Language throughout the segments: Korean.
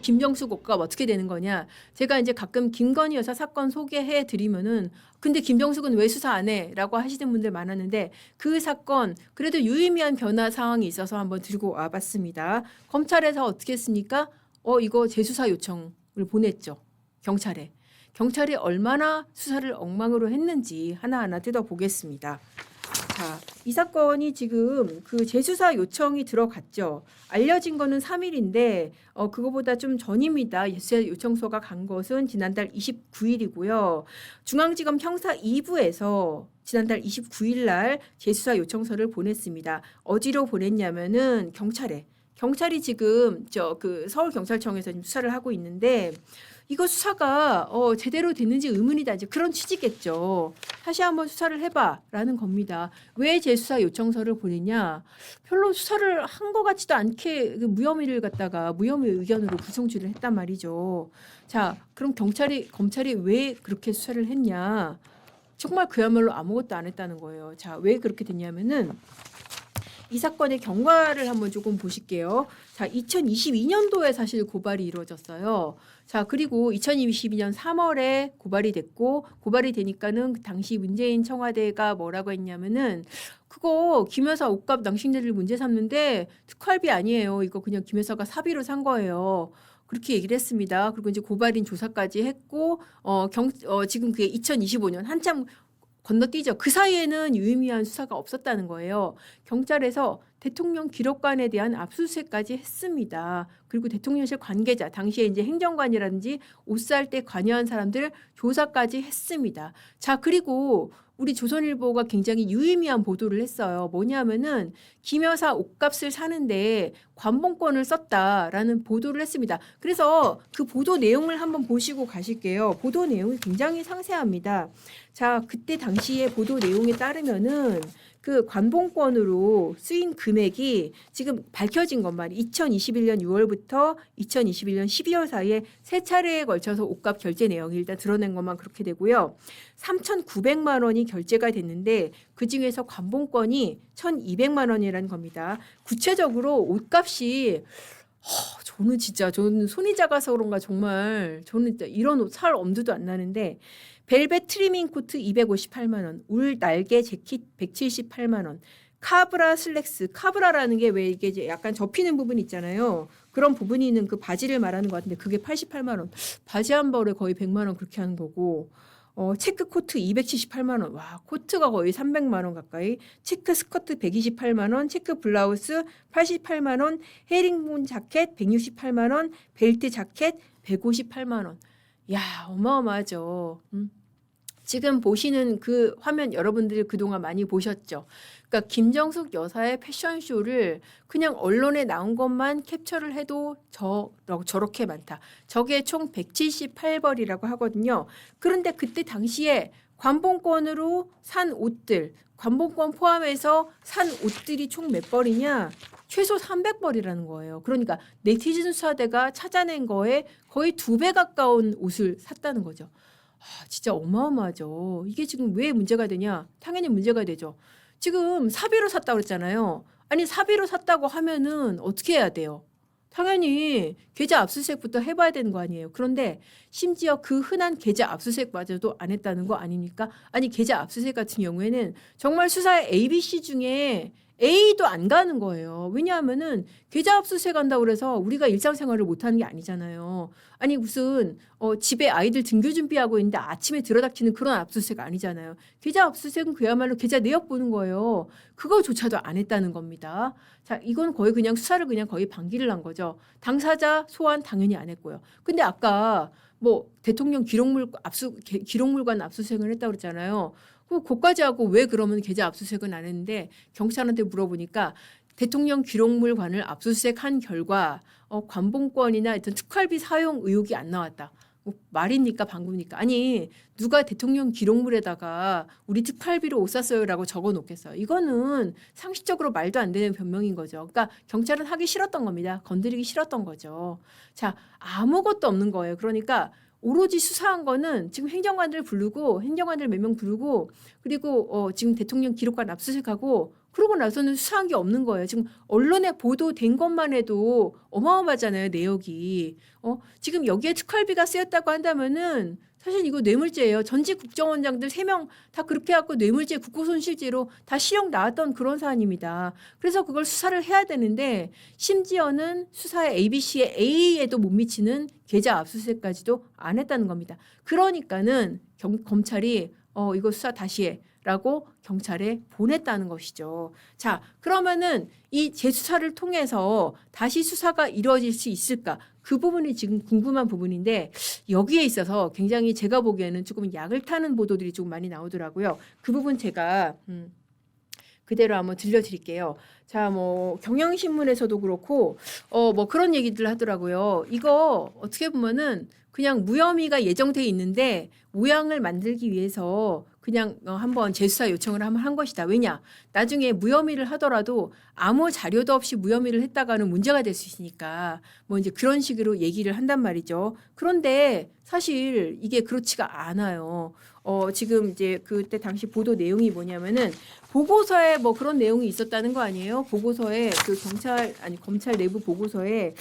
김정숙 오빠가 어떻게 되는 거냐. 제가 이제 가끔 김건희 여사 사건 소개해 드리면은 근데 김정숙은 왜 수사 안 해? 라고 하시는 분들 많았는데 그 사건 그래도 유의미한 변화 상황이 있어서 한번 들고 와봤습니다. 검찰에서 어떻게 했습니까? 이거 재수사 요청을 보냈죠. 경찰에. 경찰이 얼마나 수사를 엉망으로 했는지 하나하나 뜯어보겠습니다. 자, 이 사건이 지금 그 재수사 요청이 들어갔죠. 알려진 거는 3일인데 그거보다 좀 전입니다. 재수사 요청서가 간 것은 지난달 29일이고요. 중앙지검 형사 2부에서 지난달 29일 날 재수사 요청서를 보냈습니다. 어디로 보냈냐면은 경찰이 지금 그 서울경찰청에서 지금 수사를 하고 있는데 이거 수사가 제대로 됐는지 의문이다. 이제 그런 취지겠죠. 다시 한번 수사를 해봐라는 겁니다. 왜 재수사 요청서를 보냈냐? 별로 수사를 한 것 같지도 않게 그 무혐의를 갖다가 무혐의 의견으로 불송치를 했단 말이죠. 자, 그럼 검찰이 왜 그렇게 수사를 했냐? 정말 그야말로 아무것도 안 했다는 거예요. 자, 왜 그렇게 됐냐면은 이 사건의 경과를 한번 조금 보실게요. 자, 2022년도에 사실 고발이 이루어졌어요. 자, 그리고 2022년 3월에 고발이 됐고 고발이 되니까는 그 당시 문재인 청와대가 뭐라고 했냐면은 그거 김 여사 옷값 당신들을 문제 삼는데 특활비 아니에요. 이거 그냥 김 여사가 사비로 산 거예요. 그렇게 얘기를 했습니다. 그리고 이제 고발인 조사까지 했고 지금 그게 2025년 한참 건너뛰죠. 그 사이에는 유의미한 수사가 없었다는 거예요. 경찰에서 대통령 기록관에 대한 압수수색까지 했습니다. 그리고 대통령실 관계자, 당시에 이제 행정관이라든지 옷 살 때 관여한 사람들 조사까지 했습니다. 자, 그리고 우리 조선일보가 굉장히 유의미한 보도를 했어요. 뭐냐면은 김 여사 옷값을 사는데 관봉권을 썼다라는 보도를 했습니다. 그래서 그 보도 내용을 한번 보시고 가실게요. 보도 내용이 굉장히 상세합니다. 자, 그때 당시에 보도 내용에 따르면은 그 관봉권으로 쓰인 금액이 지금 밝혀진 것만 2021년 6월부터 2021년 12월 사이에 세 차례에 걸쳐서 옷값 결제 내용이 일단 드러낸 것만 그렇게 되고요. 3,900만 원이 결제가 됐는데 그중에서 관봉권이 1,200만 원이라는 겁니다. 구체적으로 옷값이 저는 손이 작아서 그런가 정말 저는 이런 옷 살 엄두도 안 나는데 벨벳 트리밍 코트 258만 원, 울 날개 재킷 178만 원, 카브라 슬랙스, 카브라라는 게 왜 이게 이제 약간 접히는 부분 있잖아요. 그런 부분이 있는 그 바지를 말하는 것 같은데 그게 88만 원, 바지 한 벌에 거의 100만 원 그렇게 하는 거고. 체크 코트 278만 원. 와, 코트가 거의 300만 원 가까이. 체크 스커트 128만 원, 체크 블라우스 88만 원, 헤링본 자켓 168만 원, 벨트 자켓 158만 원. 야, 어마어마하죠. 지금 보시는 그 화면 여러분들이 그동안 많이 보셨죠. 그러니까 김정숙 여사의 패션쇼를 그냥 언론에 나온 것만 캡처를 해도 저렇게 많다. 저게 총 178벌이라고 하거든요. 그런데 그때 당시에 관봉권으로 산 옷들, 관봉권 포함해서 산 옷들이 총 몇 벌이냐? 최소 300벌이라는 거예요. 그러니까 네티즌 수사대가 찾아낸 거에 거의 2배 가까운 옷을 샀다는 거죠. 진짜 어마어마하죠. 이게 지금 왜 문제가 되냐? 당연히 문제가 되죠. 지금 사비로 샀다고 그랬잖아요. 아니 사비로 샀다고 하면은 어떻게 해야 돼요? 당연히 계좌 압수수색부터 해봐야 되는 거 아니에요. 그런데 심지어 그 흔한 계좌 압수수색마저도 안 했다는 거 아닙니까? 아니 계좌 압수수색 같은 경우에는 정말 수사의 ABC 중에 A도 안 가는 거예요. 왜냐하면은 계좌 압수수색 한다고 그래서 우리가 일상생활을 못하는 게 아니잖아요. 아니 무슨 집에 아이들 등교 준비하고 있는데 아침에 들어닥치는 그런 압수수색 아니잖아요. 계좌 압수수색은 그야말로 계좌 내역 보는 거예요. 그거조차도 안 했다는 겁니다. 자, 이건 거의 그냥 수사를 그냥 거의 방기를 한 거죠. 당사자 소환 당연히 안 했고요. 근데 아까 뭐 대통령 기록물관 압수수색을 했다고 그랬잖아요. 그거까지 하고 왜 그러면 계좌 압수수색은 안 했는데 경찰한테 물어보니까 대통령 기록물관을 압수수색한 결과 관봉권이나 어떤 특활비 사용 의혹이 안 나왔다. 말입니까 방구입니까? 아니 누가 대통령 기록물에다가 우리 특활비로 옷 샀어요라고 적어 놓겠어요. 이거는 상식적으로 말도 안 되는 변명인 거죠. 그러니까 경찰은 하기 싫었던 겁니다. 건드리기 싫었던 거죠. 자, 아무것도 없는 거예요. 그러니까 오로지 수사한 거는 지금 행정관들 몇 명 부르고 그리고 지금 대통령 기록관 압수수색하고 그러고 나서는 수사한 게 없는 거예요. 지금 언론에 보도된 것만 해도 어마어마하잖아요, 내역이. 지금 여기에 특활비가 쓰였다고 한다면은 사실 이거 뇌물죄예요. 전직 국정원장들 3명 다 그렇게 해갖고 뇌물죄, 국고손실죄로 다 실형 나왔던 그런 사안입니다. 그래서 그걸 수사를 해야 되는데 심지어는 수사의 ABC의 A에도 못 미치는 계좌 압수수색까지도 안 했다는 겁니다. 그러니까는 검찰이 이거 수사 다시 해. 라고 경찰에 보냈다는 것이죠. 자, 그러면은 이 재수사를 통해서 다시 수사가 이루어질 수 있을까? 그 부분이 지금 궁금한 부분인데 여기에 있어서 굉장히 제가 보기에는 조금 약을 타는 보도들이 조금 많이 나오더라고요. 그 부분 제가 그대로 한번 들려드릴게요. 자, 뭐 경향신문에서도 그렇고 뭐 그런 얘기들 하더라고요. 이거 어떻게 보면은 그냥 무혐의가 예정돼 있는데 모양을 만들기 위해서 그냥 한번 재수사 요청을 한번 한 것이다. 왜냐? 나중에 무혐의를 하더라도 아무 자료도 없이 무혐의를 했다가는 문제가 될 수 있으니까 뭐 이제 그런 식으로 얘기를 한단 말이죠. 그런데 사실 이게 그렇지가 않아요. 지금 이제 그때 당시 보도 내용이 뭐냐면은 보고서에 뭐 그런 내용이 있었다는 거 아니에요? 보고서에 그 검찰 내부 보고서에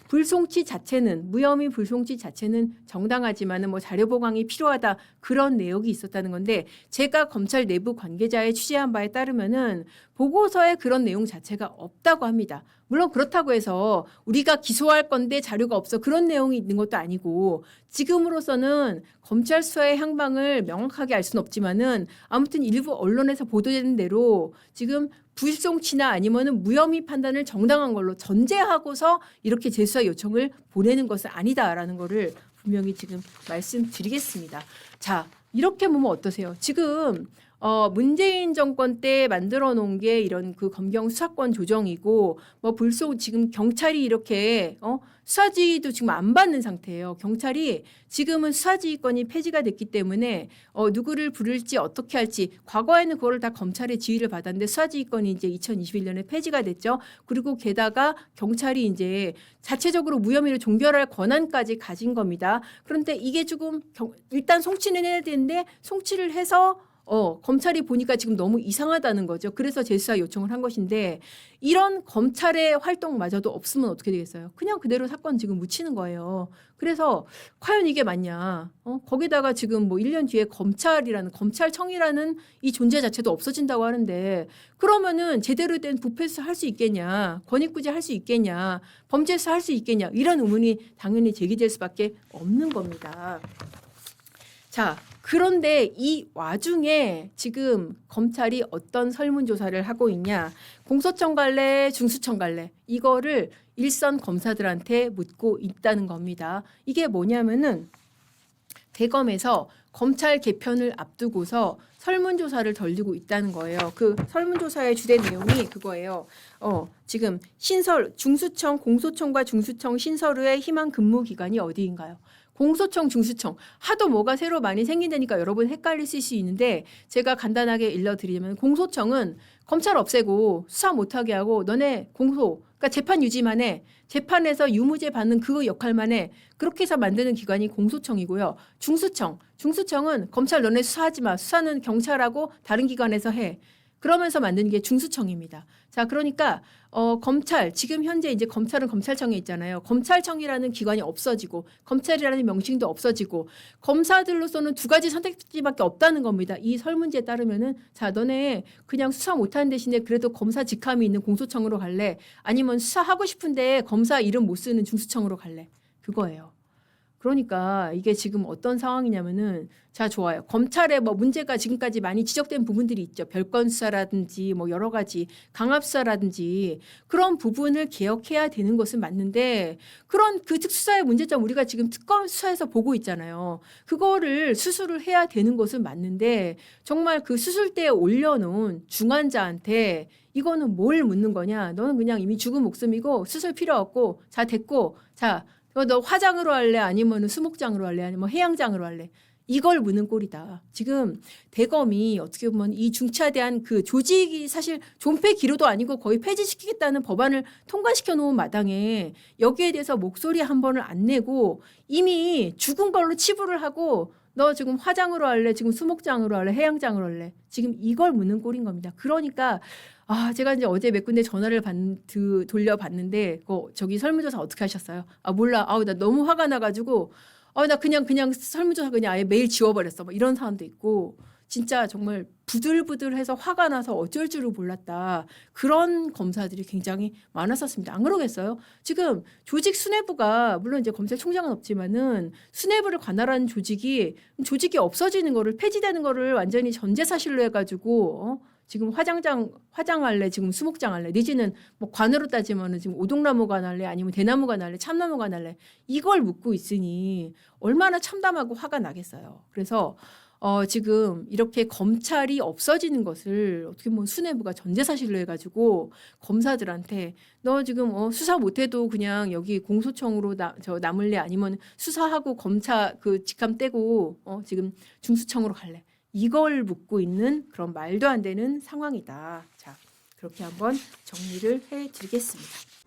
불송치 자체는 무혐의 불송치 자체는 정당하지만은 뭐 자료 보강이 필요하다 그런 내용이 있었다는 건데 제가 검찰 내부 관계자의 취재한 바에 따르면은 보고서에 그런 내용 자체가 없다고 합니다. 물론 그렇다고 해서 우리가 기소할 건데 자료가 없어 그런 내용이 있는 것도 아니고 지금으로서는 검찰 수사의 향방을 명확하게 알 수는 없지만은 아무튼 일부 언론에서 보도되는 대로 지금 불송치나 아니면은 무혐의 판단을 정당한 걸로 전제하고서 이렇게 재수사 요청을 보내는 것은 아니다라는 거를 분명히 지금 말씀드리겠습니다. 자, 이렇게 보면 어떠세요? 지금 문재인 정권 때 만들어 놓은 게 이런 그 검경 수사권 조정이고 뭐 지금 경찰이 이렇게 수사지휘도 지금 안 받는 상태예요. 경찰이 지금은 수사지휘권이 폐지가 됐기 때문에 누구를 부를지 어떻게 할지 과거에는 그거를 다 검찰의 지휘를 받았는데 수사지휘권이 이제 2021년에 폐지가 됐죠. 그리고 게다가 경찰이 이제 자체적으로 무혐의를 종결할 권한까지 가진 겁니다. 그런데 이게 조금 일단 송치는 해야 되는데 송치를 해서 검찰이 보니까 지금 너무 이상하다는 거죠. 그래서 재수사 요청을 한 것인데 이런 검찰의 활동마저도 없으면 어떻게 되겠어요? 그냥 그대로 사건 지금 묻히는 거예요. 그래서 과연 이게 맞냐? 거기다가 지금 뭐 1년 뒤에 검찰청이라는 이 존재 자체도 없어진다고 하는데 그러면은 제대로 된 부패수 할 수 있겠냐? 권익구제 할 수 있겠냐? 범죄수 할 수 있겠냐? 이런 의문이 당연히 제기될 수밖에 없는 겁니다. 자, 그런데 이 와중에 지금 검찰이 어떤 설문조사를 하고 있냐. 공소청 갈래, 중수청 갈래. 이거를 일선 검사들한테 묻고 있다는 겁니다. 이게 뭐냐면은 대검에서 검찰 개편을 앞두고서 설문조사를 돌리고 있다는 거예요. 그 설문조사의 주된 내용이 그거예요. 지금 중수청, 공소청과 중수청 신설의 희망 근무 기관이 어디인가요? 공소청, 중수청 하도 뭐가 새로 많이 생긴다니까 여러분 헷갈리실 수 있는데 제가 간단하게 일러드리면 공소청은 검찰 없애고 수사 못하게 하고 너네 그러니까 재판 유지만 해. 재판에서 유무죄 받는 그 역할만 해. 그렇게 해서 만드는 기관이 공소청이고요. 중수청은 검찰 너네 수사하지 마. 수사는 경찰하고 다른 기관에서 해. 그러면서 만드는 게 중수청입니다. 자, 그러니까 검찰 지금 현재 이제 검찰은 검찰청에 있잖아요. 검찰청이라는 기관이 없어지고 검찰이라는 명칭도 없어지고 검사들로서는 두 가지 선택지밖에 없다는 겁니다. 이 설문지에 따르면은 자, 너네 그냥 수사 못하는 대신에 그래도 검사 직함이 있는 공소청으로 갈래? 아니면 수사하고 싶은데 검사 이름 못 쓰는 중수청으로 갈래? 그거예요. 그러니까 이게 지금 어떤 상황이냐면은 자, 좋아요. 검찰에 뭐 문제가 지금까지 많이 지적된 부분들이 있죠. 별건 수사라든지 뭐 여러 가지 강압 수사라든지 그런 부분을 개혁해야 되는 것은 맞는데 그런 그 특수사의 문제점 우리가 지금 특검 수사에서 보고 있잖아요. 그거를 수술을 해야 되는 것은 맞는데 정말 그 수술대에 올려놓은 중환자한테 이거는 뭘 묻는 거냐. 너는 그냥 이미 죽은 목숨이고 수술 필요 없고 자, 됐고 자, 너 화장으로 할래? 아니면 수목장으로 할래? 아니면 해양장으로 할래? 이걸 묻는 꼴이다. 지금 대검이 어떻게 보면 이 중차대한 그 조직이 사실 존폐 기로도 아니고 거의 폐지시키겠다는 법안을 통과시켜 놓은 마당에 여기에 대해서 목소리 한 번을 안 내고 이미 죽은 걸로 치부를 하고 너 지금 화장으로 할래? 지금 수목장으로 할래? 해양장으로 할래? 지금 이걸 묻는 꼴인 겁니다. 그러니까 제가 이제 어제 몇 군데 전화를 돌려봤는데 저기 설문조사 어떻게 하셨어요? 몰라. 나 너무 화가 나가지고 나 그냥 설문조사 그냥 아예 메일 지워버렸어. 뭐 이런 사람도 있고 진짜 정말 부들부들해서 화가 나서 어쩔 줄을 몰랐다. 그런 검사들이 굉장히 많았었습니다. 안 그러겠어요? 지금 조직 수뇌부가 물론 이제 검찰총장은 없지만은 수뇌부를 관할하는 조직이 없어지는 거를 폐지되는 거를 완전히 전제사실로 해가지고 지금 화장할래, 지금 수목장할래, 내지는 뭐 관으로 따지면은 지금 오동나무관 할래, 아니면 대나무관 할래, 참나무관 할래 이걸 묻고 있으니 얼마나 참담하고 화가 나겠어요. 그래서 지금 이렇게 검찰이 없어지는 것을 어떻게 보면 수뇌부가 전제사실로 해가지고 검사들한테 너 지금 수사 못해도 그냥 여기 공소청으로 남을래 아니면 수사하고 검찰 그 직함 떼고 지금 중수청으로 갈래 이걸 묻고 있는 그런 말도 안 되는 상황이다. 자, 그렇게 한번 정리를 해드리겠습니다.